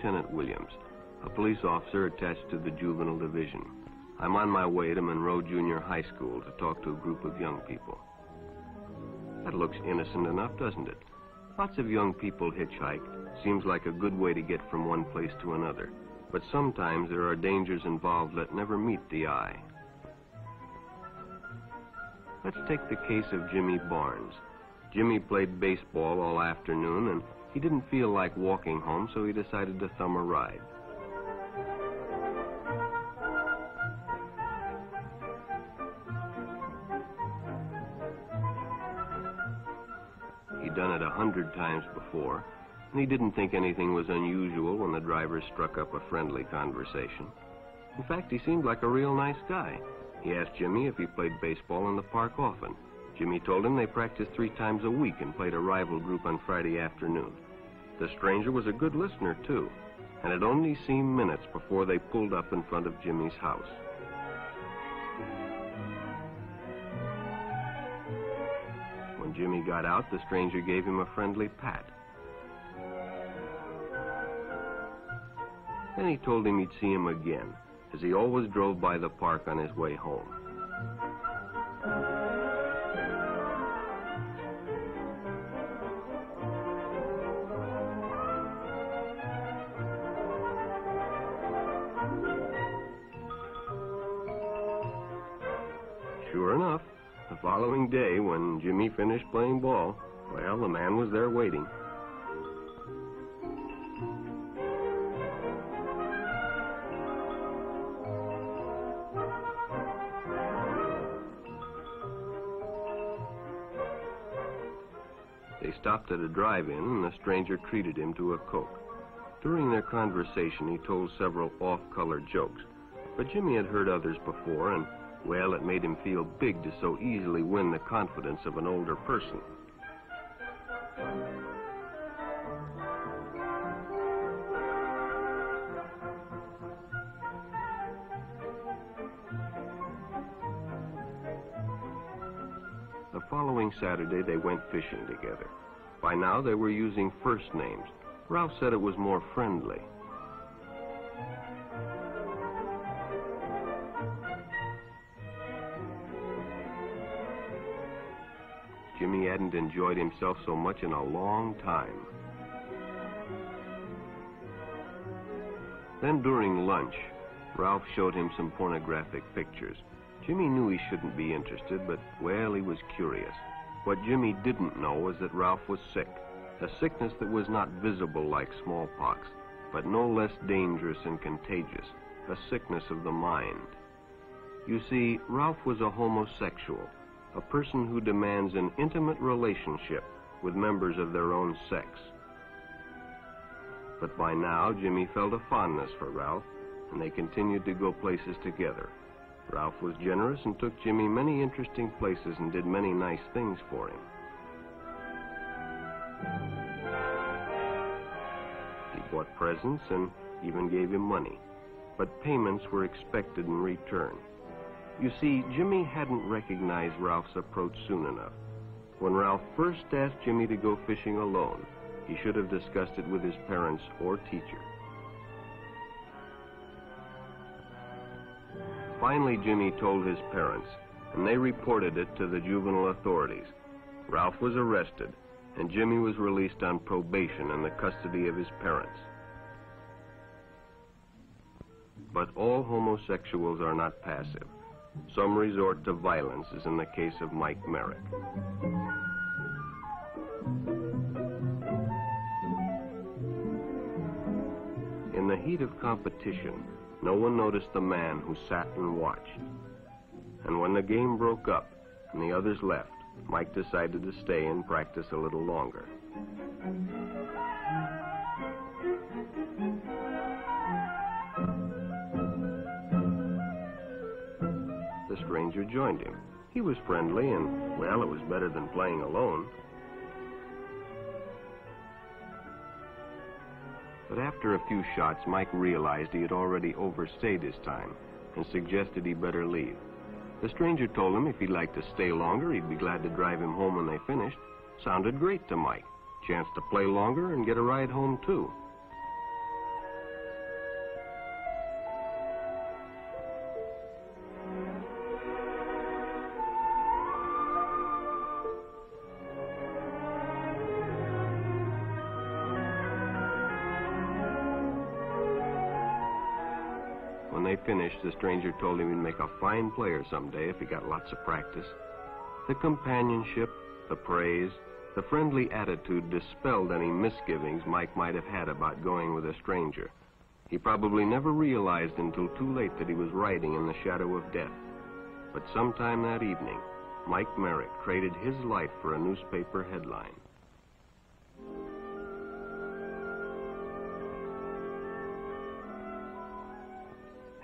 Lieutenant Williams, a police officer attached to the Juvenile Division. I'm on my way to Monroe Junior High School to talk to a group of young people. That looks innocent enough, doesn't it? Lots of young people hitchhike. Seems like a good way to get from one place to another. But sometimes there are dangers involved that never meet the eye. Let's take the case of Jimmy Barnes. Jimmy played baseball all afternoon, and he didn't feel like walking home, so he decided to thumb a ride. He'd done it 100 times before, and he didn't think anything was unusual when the driver struck up a friendly conversation. In fact, he seemed like a real nice guy. He asked Jimmy if he played baseball in the park often. Jimmy told him they practiced 3 times a week and played a rival group on Friday afternoon. The stranger was a good listener, too, and it only seemed minutes before they pulled up in front of Jimmy's house. When Jimmy got out, the stranger gave him a friendly pat. Then he told him he'd see him again, as he always drove by the park on his way home. Sure enough, the following day, when Jimmy finished playing ball, well, the man was there waiting. They stopped at a drive-in, and the stranger treated him to a Coke. During their conversation, he told several off-color jokes, but Jimmy had heard others before, and, well, it made him feel big to so easily win the confidence of an older person. The following Saturday, they went fishing together. By now, they were using first names. Ralph said it was more friendly. Jimmy hadn't enjoyed himself so much in a long time. Then during lunch, Ralph showed him some pornographic pictures. Jimmy knew he shouldn't be interested, but, well, he was curious. What Jimmy didn't know was that Ralph was sick, a sickness that was not visible like smallpox, but no less dangerous and contagious, a sickness of the mind. You see, Ralph was a homosexual, a person who demands an intimate relationship with members of their own sex. But by now, Jimmy felt a fondness for Ralph, and they continued to go places together. Ralph was generous and took Jimmy many interesting places and did many nice things for him. He bought presents and even gave him money, but payments were expected in return. You see, Jimmy hadn't recognized Ralph's approach soon enough. When Ralph first asked Jimmy to go fishing alone, he should have discussed it with his parents or teacher. Finally, Jimmy told his parents, and they reported it to the juvenile authorities. Ralph was arrested, and Jimmy was released on probation in the custody of his parents. But all homosexuals are not passive. Some resort to violence, as in the case of Mike Merrick. In the heat of competition, no one noticed the man who sat and watched. And when the game broke up and the others left, Mike decided to stay and practice a little longer. The stranger joined him. He was friendly and, well, it was better than playing alone. But after a few shots, Mike realized he had already overstayed his time and suggested he better leave. The stranger told him if he'd like to stay longer, he'd be glad to drive him home when they finished. Sounded great to Mike. Chance to play longer and get a ride home, too. When they finished, the stranger told him he'd make a fine player someday if he got lots of practice. The companionship, the praise, the friendly attitude dispelled any misgivings Mike might have had about going with a stranger. He probably never realized until too late that he was riding in the shadow of death. But sometime that evening, Mike Merrick traded his life for a newspaper headline.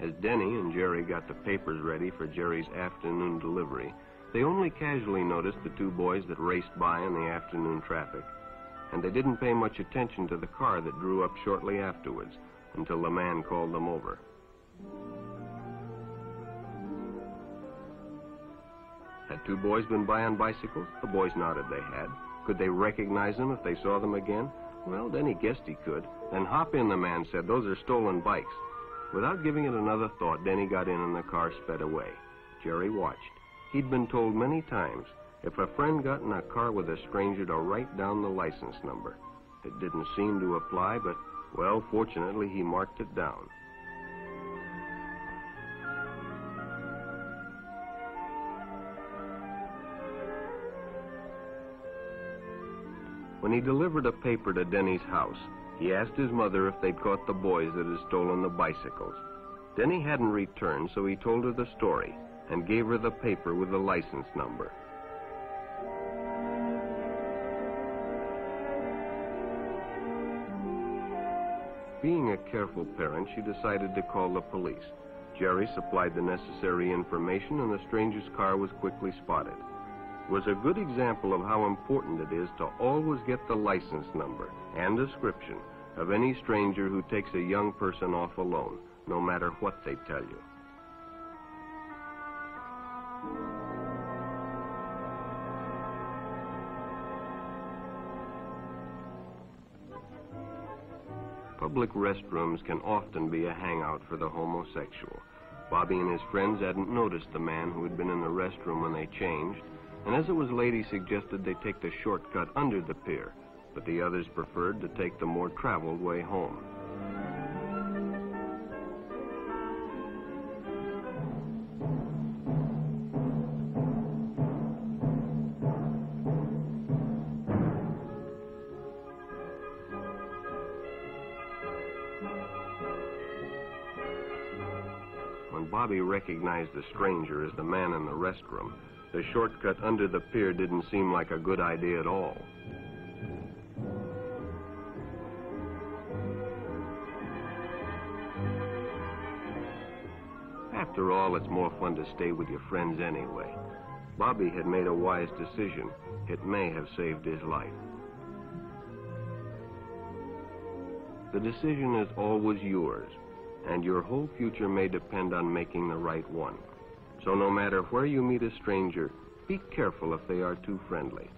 As Denny and Jerry got the papers ready for Jerry's afternoon delivery, they only casually noticed the two boys that raced by in the afternoon traffic, and they didn't pay much attention to the car that drew up shortly afterwards until the man called them over. Had two boys been by on bicycles? The boys nodded they had. Could they recognize them if they saw them again? Well, Denny guessed he could. Then hop in, the man said. Those are stolen bikes. Without giving it another thought, Denny got in and the car sped away. Jerry watched. He'd been told many times, if a friend got in a car with a stranger, to write down the license number. It didn't seem to apply, but, well, fortunately, he marked it down. When he delivered a paper to Denny's house, he asked his mother if they'd caught the boys that had stolen the bicycles. Denny hadn't returned, so he told her the story and gave her the paper with the license number. Being a careful parent, she decided to call the police. Jerry supplied the necessary information, and the stranger's car was quickly spotted. It was a good example of how important it is to always get the license number and description of any stranger who takes a young person off alone, no matter what they tell you. Public restrooms can often be a hangout for the homosexual. Bobby and his friends hadn't noticed the man who had been in the restroom when they changed, and as it was late, he suggested they take the shortcut under the pier, but the others preferred to take the more traveled way home. When Bobby recognized the stranger as the man in the restroom, the shortcut under the pier didn't seem like a good idea at all. After all, it's more fun to stay with your friends anyway. Bobby had made a wise decision. It may have saved his life. The decision is always yours, and your whole future may depend on making the right one. So no matter where you meet a stranger, be careful if they are too friendly,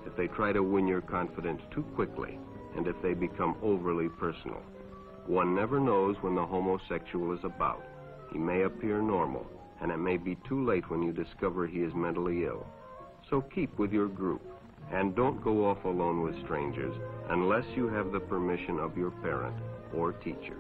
if they try to win your confidence too quickly, and if they become overly personal. One never knows when the homosexual is about. He may appear normal, and it may be too late when you discover he is mentally ill. So keep with your group, and don't go off alone with strangers unless you have the permission of your parent or teacher.